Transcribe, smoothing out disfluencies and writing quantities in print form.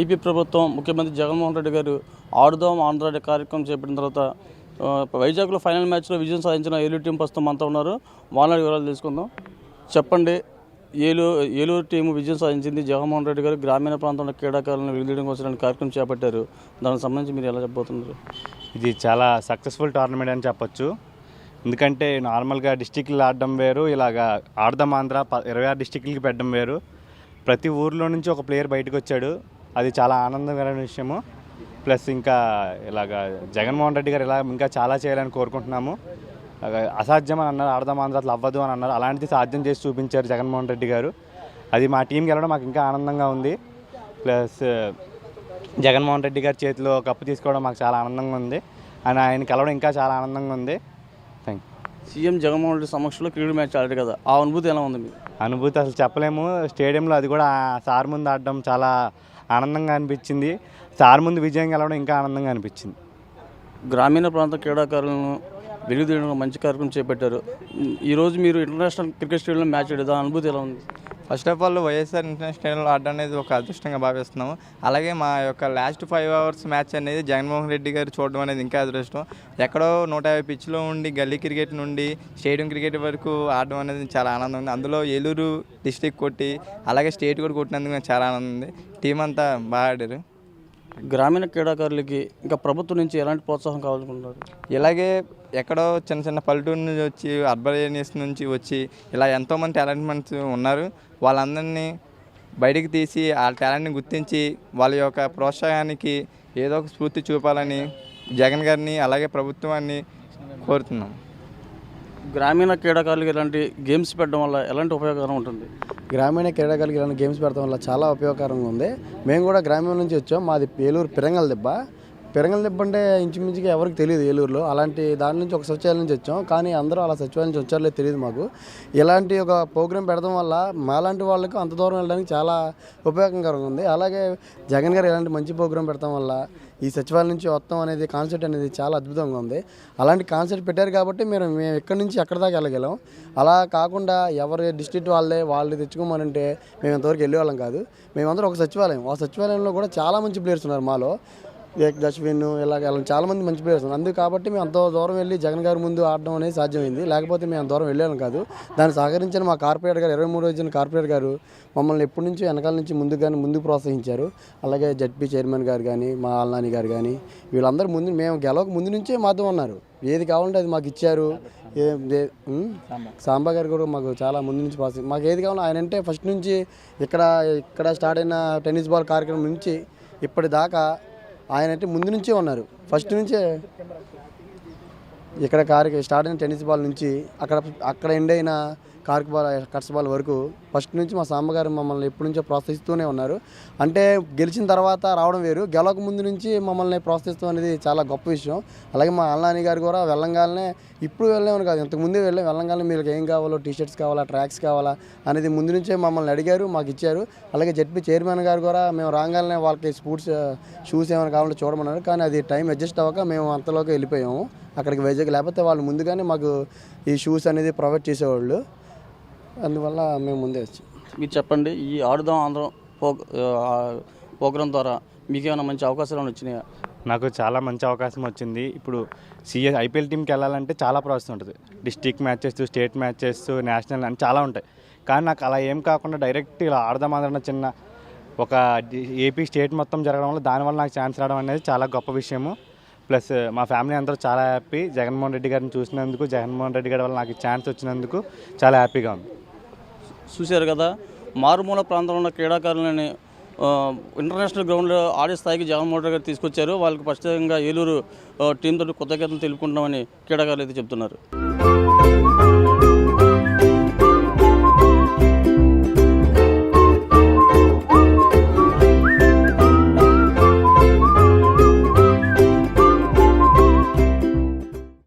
AP ప్రభుత్వం ముఖ్యమంత్రి జగన్మోహన్ రెడ్డి గారు ఆడుదాం ఆంధ్ర కార్యక్రమం చేపట్టిన తర్వాత వైజాగ్లో ఫైనల్ మ్యాచ్లో విజయం సాధించిన ఏలూరు టీం ప్రస్తుతం అంతా ఉన్నారు. వాళ్ళ వివరాలు తెలుసుకుందాం. చెప్పండి, ఏలూరు టీము విజయం సాధించింది. జగన్మోహన్ రెడ్డి గారు గ్రామీణ ప్రాంతంలో క్రీడాకారులను వెలిదియడం కోసం కార్యక్రమం చేపట్టారు. దానికి సంబంధించి మీరు ఎలా చెప్పబోతున్నారు? ఇది చాలా సక్సెస్ఫుల్ టోర్నమెంట్ అని చెప్పొచ్చు. ఎందుకంటే నార్మల్గా డిస్టిక్లు ఆడడం వేరు, ఇలాగా ఆడదాం ఆంధ్ర 26 డిస్టిక్లకి పెట్టడం వేరు. ప్రతి ఊర్లో నుంచి ఒక ప్లేయర్ బయటకు వచ్చాడు. అది చాలా ఆనందకరమైన విషయము. ప్లస్ ఇంకా ఇలాగా జగన్మోహన్ రెడ్డి గారు ఇలా ఇంకా చాలా చేయాలని కోరుకుంటున్నాము. అసాధ్యం అని అన్నారు, ఆడదాం ఆంధ్ర అసలు అవ్వదు అని అన్నారు. అలాంటిది సాధ్యం చేసి చూపించారు జగన్మోహన్ రెడ్డి గారు. అది మా టీంకి వెళ్ళడం మాకు ఇంకా ఆనందంగా ఉంది. ప్లస్ జగన్మోహన్ రెడ్డి గారి చేతిలో కప్పు తీసుకోవడం మాకు చాలా ఆనందంగా ఉంది. అని ఆయన కలవడం ఇంకా చాలా ఆనందంగా ఉంది. Thank you. CM Jaganmohan Reddy సమక్షంలో క్రికెట్ మ్యాచ్ ఆడారు కదా, ఆ అనుభూతి ఎలా ఉంది? అనుభూతి అసలు చెప్పలేము. స్టేడియంలో అది కూడా సార్ ముందు ఆడడం చాలా ఆనందంగా అనిపించింది. సార్ ముందు విజయం గెలవడం ఇంకా ఆనందంగా అనిపించింది. గ్రామీణ ప్రాంత క్రీడాకారులను వెలుగుదీయడం మంచి కార్యక్రమం చేపట్టారు. ఈరోజు మీరు ఇంటర్నేషనల్ క్రికెట్ స్టేడియంలో మ్యాచ్ ఆడారు, దాని అనుభూతి ఎలా ఉంది? First of all YSR international స్టేడియంలో ఆడడం అనేది ఒక అదృష్టంగా భావిస్తున్నాము. అలాగే మా యొక్క లాస్ట్ 5 అవర్స్ మ్యాచ్ అనేది జగన్మోహన్ రెడ్డి గారు చూడడం అనేది ఇంకా అదృష్టం. ఎక్కడో 150 పిచ్లో ఉండి గల్లీ క్రికెట్ నుండి స్టేడియం క్రికెట్ వరకు ఆడడం అనేది చాలా ఆనందం ఉంది. అందులో ఏలూరు డిస్టిక్ కొట్టి అలాగే స్టేట్ కూడా కొట్టినందుకు చాలా ఆనందం ఉంది. టీం అంతా బాగా ఆడారు. గ్రామీణ క్రీడాకారులకి ఇంకా ప్రభుత్వం నుంచి ఎలాంటి ప్రోత్సాహం కావాలనుకుంటున్నారు? ఇలాగే ఎక్కడో చిన్న చిన్న పల్లెటూరు నుంచి వచ్చి అర్బన్ ఏరియాస్ నుంచి వచ్చి ఇలా ఎంతోమంది టాలెంట్మెంట్స్ ఉన్నారు. వాళ్ళందరినీ బయటికి తీసి ఆ టాలెంట్ని గుర్తించి వాళ్ళ యొక్క ప్రోత్సాహానికి ఏదో ఒక స్ఫూర్తి చూపాలని జగన్ గారిని అలాగే ప్రభుత్వాన్ని కోరుతున్నాం. గ్రామీణ క్రీడాకారులకు ఇలాంటి గేమ్స్ పెట్టడం వల్ల ఎలాంటి ఉపయోగకరం ఉంటుంది? గ్రామీణ క్రీడాకారులకు ఇలాంటి గేమ్స్ పెట్టడం వల్ల చాలా ఉపయోగకరంగా ఉంది. మేము కూడా గ్రామీణ నుంచి వచ్చాం. మాది ఏలూరు పిరంగల దెబ్బ అంటే ఇంచుమించుగా ఎవరికి తెలియదు ఏలూరులో. అలాంటి దాని నుంచి ఒక సచివాలయం నుంచి వచ్చాం. కానీ అందరూ అలా సచివాలయం నుంచి వచ్చారో తెలియదు మాకు. ఇలాంటి ఒక ప్రోగ్రాం పెడడం వల్ల మాలాంటి వాళ్ళకు అంత దూరం వెళ్ళడానికి చాలా ఉపయోగకరంగా ఉంది. అలాగే జగన్ గారు ఇలాంటి మంచి ప్రోగ్రాం పెడతాం వల్ల ఈ సచివాలయం నుంచి వస్తాం అనేది కాన్సెప్ట్ అనేది చాలా అద్భుతంగా ఉంది. అలాంటి కాన్సెప్ట్ పెట్టారు కాబట్టి మేము ఎక్కడి నుంచి ఎక్కడి దాకా వెళ్ళగలం. అలా కాకుండా ఎవరి డిస్ట్రిక్ట్ వాళ్ళు తెచ్చుకోమనంటే మేము ఇంతవరకు వెళ్ళేవాళ్ళం కాదు. మేమందరం ఒక సచివాలయం. ఆ సచివాలయంలో కూడా చాలా మంచి ప్లేయర్స్ ఉన్నారు మాలో. అశ్విన్ ఇలాగ చాలామంది మంచి ప్లేయర్స్ ఉన్నారు. అందుకు కాబట్టి మేము అంత దూరం వెళ్ళి జగన్ గారి ముందు ఆడడం అనేది సాధ్యమైంది. లేకపోతే మేము అంత దూరం వెళ్ళాము కాదు. దాన్ని సహకరించిన మా కార్పొరేటర్ గారు 23 వచ్చిన కార్పొరేటర్ గారు మమ్మల్ని ఎప్పటి నుంచి వెనకాల నుంచి ముందుకు ప్రోత్సహించారు. అలాగే జడ్పీ చైర్మన్ గారు కానీ మా ఆల్నాని గారు కానీ వీళ్ళందరూ మేము గెలవక ముందు నుంచే మాతో ఉన్నారు. ఏది కావాలంటే అది మాకు ఇచ్చారు. సాంబా గారు కూడా మాకు చాలా ముందు నుంచి ప్రోత్సహించారు. మాకు ఏది కావాలో ఆయన అంటే ఫస్ట్ నుంచి ఇక్కడ స్టార్ట్ అయిన టెన్నిస్ బాల్ కార్యక్రమం నుంచి ఇప్పటిదాకా ఆయన అంటే ముందు నుంచే ఉన్నారు. ఫస్ట్ నుంచే ఇక్కడ స్టార్ట్ అయిన టెన్నిస్ బాల్ నుంచి అక్కడ ఎండ్ అయిన కార్క్ బాల్ కట్స్ బాల్ వరకు ఫస్ట్ నుంచి మా సాంబగారు మమ్మల్ని ఎప్పటి నుంచో ప్రోత్సహిస్తూనే ఉన్నారు. అంటే గెలిచిన తర్వాత రావడం వేరు, గెలవక ముందు నుంచి మమ్మల్ని ప్రోత్సహిస్తూ అనేది చాలా గొప్ప విషయం. అలాగే మా అల్లాని గారు కూడా వెళ్ళంగానే ఇప్పుడు వెళ్ళామని కాదు, ఇంతకుముందే వెళ్ళంగానే మీకు ఏం కావాలో టీషర్ట్స్ కావాలా ట్రాక్స్ కావాలా అనేది ముందు నుంచే మమ్మల్ని అడిగారు, మాకు ఇచ్చారు. అలాగే జడ్పీ చైర్మన్ గారు కూడా మేము రాగానే వాళ్ళకి స్పోర్ట్స్ షూస్ ఏమైనా కావాలంటే చూడమన్నారు. కానీ అది టైం అడ్జస్ట్ అవ్వక మేము అంతలోకి వెళ్ళిపోయాము అక్కడికి వైజాగ్. లేకపోతే వాళ్ళు ముందుగానే మాకు ఈ షూస్ అనేది ప్రొవైడ్ చేసేవాళ్ళు. అందువల్ల మేము ముందే వచ్చాం. మీరు చెప్పండి, ఈ ఆడుదాం ఆంధ్ర ప్రోగ్రాం ద్వారా మీకు ఏమైనా మంచి అవకాశాలు వచ్చినాయా? నాకు చాలా మంచి అవకాశం వచ్చింది. ఇప్పుడు ఐపీఎల్ టీంకి వెళ్ళాలంటే చాలా ప్రాసెస్ ఉంటుంది. District matches, state matches, national అని చాలా ఉంటాయి. కానీ నాకు అలా ఏం కాకుండా డైరెక్ట్ ఇలా ఆడదాం ఆంధ్ర చిన్న ఒక ఏపీ స్టేట్ మొత్తం జరగడం వల్ల దానివల్ల నాకు ఛాన్స్ రావడం అనేది చాలా గొప్ప విషయము. ప్లస్ మా ఫ్యామిలీ అందరూ చాలా హ్యాపీ. జగన్మోహన్ రెడ్డి గారిని చూసినందుకు, జగన్మోహన్ రెడ్డి గారి వల్ల నాకు ఛాన్స్ వచ్చినందుకు చాలా హ్యాపీగా ఉంది. చూశారు కదా, మారుమూల ప్రాంతంలో ఉన్న క్రీడాకారులని ఇంటర్నేషనల్ గ్రౌండ్లో ఆడే స్థాయికి జగన్మోహన్ రెడ్డి గారు తీసుకొచ్చారు. వాళ్ళకి ప్రత్యేకంగా ఏలూరు టీంతో కృతజ్ఞతలు తెలుపుకుంటామని క్రీడాకారులు అయితే చెప్తున్నారు.